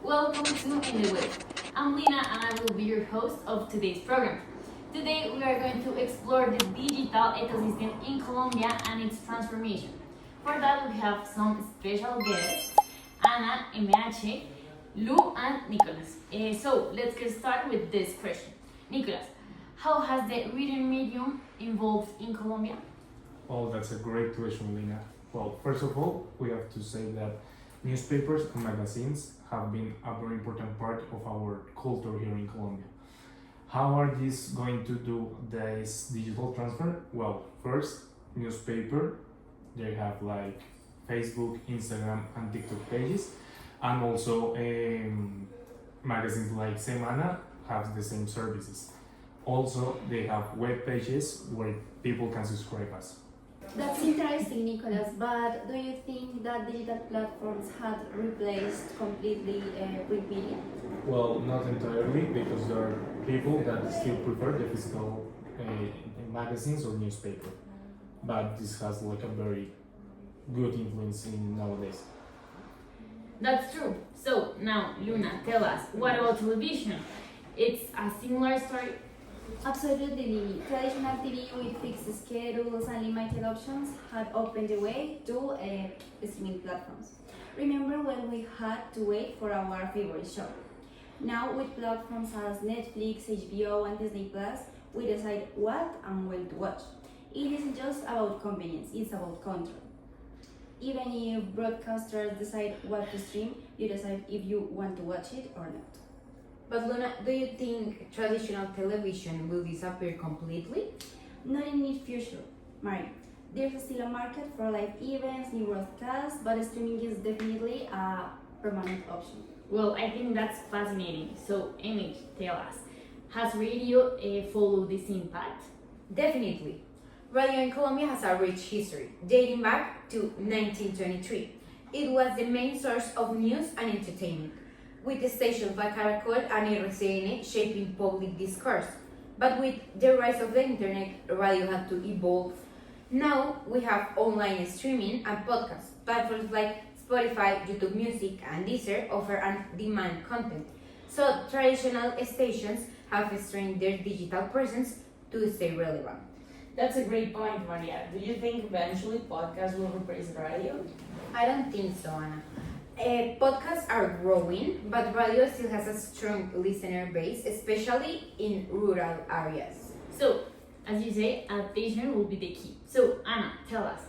Welcome to In the Way. I'm Lina and I will be your host of today's program. Today we are going to explore the digital ecosystem in Colombia and its transformation. For that we have some special guests, Ana, MH, Lu and Nicolas. So let's get started with this question. Nicolas, how has the reading medium evolved in Colombia? Oh, that's a great question, Lina. Well, first of all, we have to say that newspapers and magazines have been a very important part of our culture here in Colombia. How are these going to do this digital transfer? Well, first, newspaper, they have like Facebook, Instagram, and TikTok pages, and also magazines like Semana have the same services. Also, they have web pages where people can subscribe us. That's interesting, Nicholas, but do you think that digital platforms had replaced completely print media? Well, not entirely, because there are people that still prefer the physical magazines or newspaper. But this has like a very good influence in nowadays. That's true. So now, Luna, tell us, what about television? It's a similar story. Absolutely, Lily. Traditional TV with fixed schedules and limited options had opened the way to streaming platforms. Remember when we had to wait for our favorite show? Now, with platforms as Netflix, HBO, and Disney Plus, we decide what and when to watch. It isn't just about convenience, it's about control. Even if broadcasters decide what to stream, you decide if you want to watch it or not. But Luna, do you think traditional television will disappear completely? Not in the near future, Mari. There's still a market for live events, new broadcasts, but streaming is definitely a permanent option. Well, I think that's fascinating. So, Amy, tell us, has radio followed this impact? Definitely. Radio in Colombia has a rich history, dating back to 1923. It was the main source of news and entertainment, with the stations like Caracol and RCN shaping public discourse. But with the rise of the internet, radio had to evolve. Now we have online streaming and podcasts. Platforms like Spotify, YouTube Music, and Deezer offer on-demand content. So traditional stations have strained their digital presence to stay relevant. That's a great point, Maria. Do you think eventually podcasts will replace radio? I don't think so, Anna. Podcasts are growing, but radio still has a strong listener base, especially in rural areas. So, as you say, adaptation will be the key. So, Anna, tell us,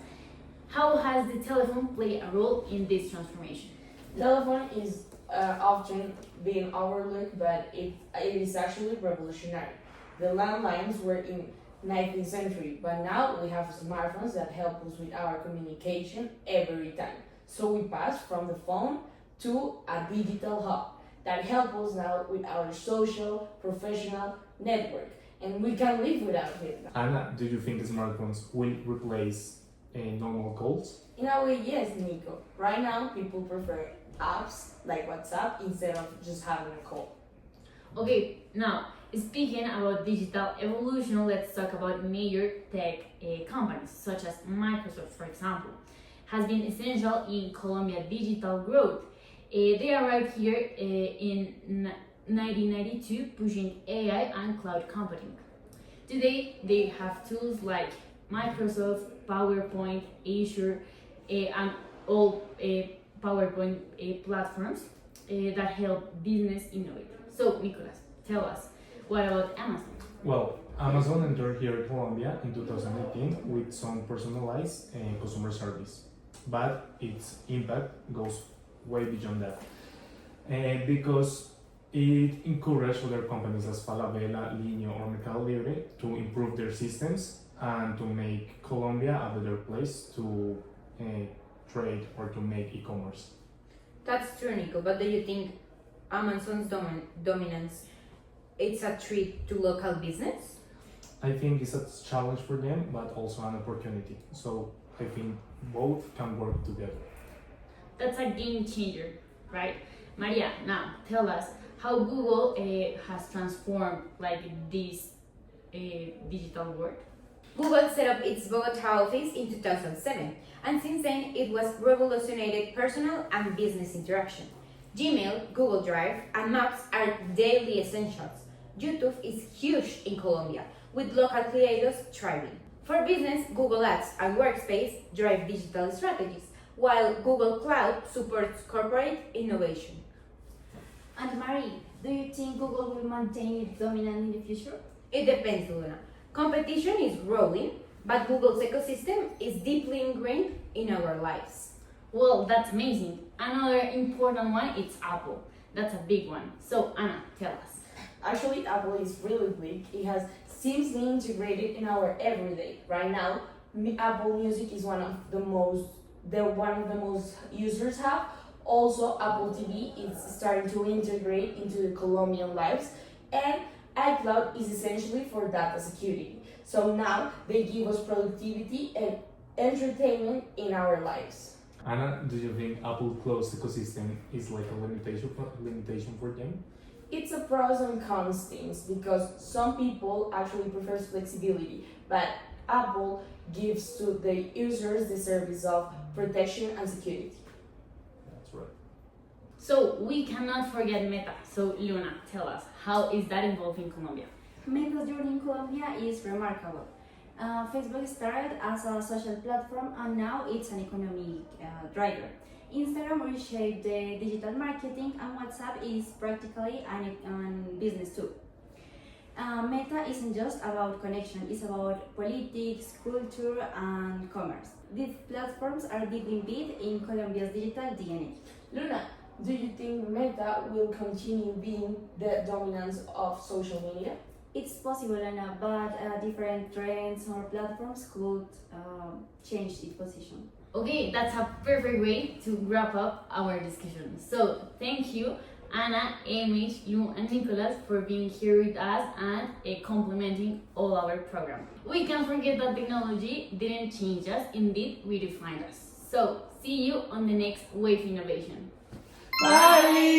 how has the telephone played a role in this transformation? Telephone is often being overlooked, but it is actually revolutionary. The landlines were in 19th century, but now we have smartphones that help us with our communication every time. So we pass from the phone to a digital hub that helps us now with our social, professional network, and we can live without it. Anna, do you think smartphones will replace normal calls? In a way, yes, Nico. Right now, people prefer apps like WhatsApp instead of just having a call. Okay, now, speaking about digital evolution, let's talk about major tech companies, such as Microsoft, for example, has been essential in Colombia digital growth. They arrived here in 1992, pushing AI and cloud computing. Today, they have tools like Microsoft, PowerPoint, Azure, and all PowerPoint platforms that help business innovate. So, Nicolas, tell us, what about Amazon? Well, Amazon entered here in Colombia in 2018 with some personalized customer service, but its impact goes way beyond that. Because it encouraged other companies as Falabella, Linio, or Mercado Libre to improve their systems and to make Colombia a better place to trade or to make e-commerce. That's true, Nico, but do you think Amazon's dominance it's a threat to local business? I think it's a challenge for them, but also an opportunity. So I think both can work together. That's a game changer, right? Maria, now tell us how Google has transformed like this digital world. Google set up its Bogota office in 2007, and since then it was revolutionized personal and business interaction. Gmail, Google Drive, and Maps are daily essentials. YouTube is huge in Colombia, with local creators thriving. For business, Google Ads and Workspace drive digital strategies, while Google Cloud supports corporate innovation. And Marie, do you think Google will maintain its dominance in the future? It depends, Luna. Competition is growing, but Google's ecosystem is deeply ingrained in our lives. Well, that's amazing. Another important one is Apple. That's a big one. So Anna, tell us. Actually, Apple is really big. It has seamlessly integrated in our everyday. Right now, Apple Music is one of the most users have. Also, Apple TV is starting to integrate into the Colombian lives, and iCloud is essentially for data security. So now they give us productivity and entertainment in our lives. Anna, do you think Apple closed ecosystem is like a limitation for them? It's a pros and cons things because some people actually prefers flexibility, but Apple gives to the users the service of protection and security. That's right. So we cannot forget Meta. So Luna, tell us, how is that involved in Colombia? Meta's journey in Colombia is remarkable. Facebook started as a social platform and now it's an economic driver. Instagram reshaped the digital marketing and WhatsApp is practically an business tool. Meta isn't just about connection, it's about politics, culture, and commerce. These platforms are deeply embedded in Colombia's digital DNA. Luna, do you think Meta will continue being the dominance of social media? It's possible, Anna, but different trends or platforms could change its position. Okay, that's a perfect way to wrap up our discussion. So thank you, Anna, Amish, Lu, and Nicolas for being here with us and complementing all our program. We can't forget that technology didn't change us, indeed we defined us. So see you on the next Wave Innovation. Bye!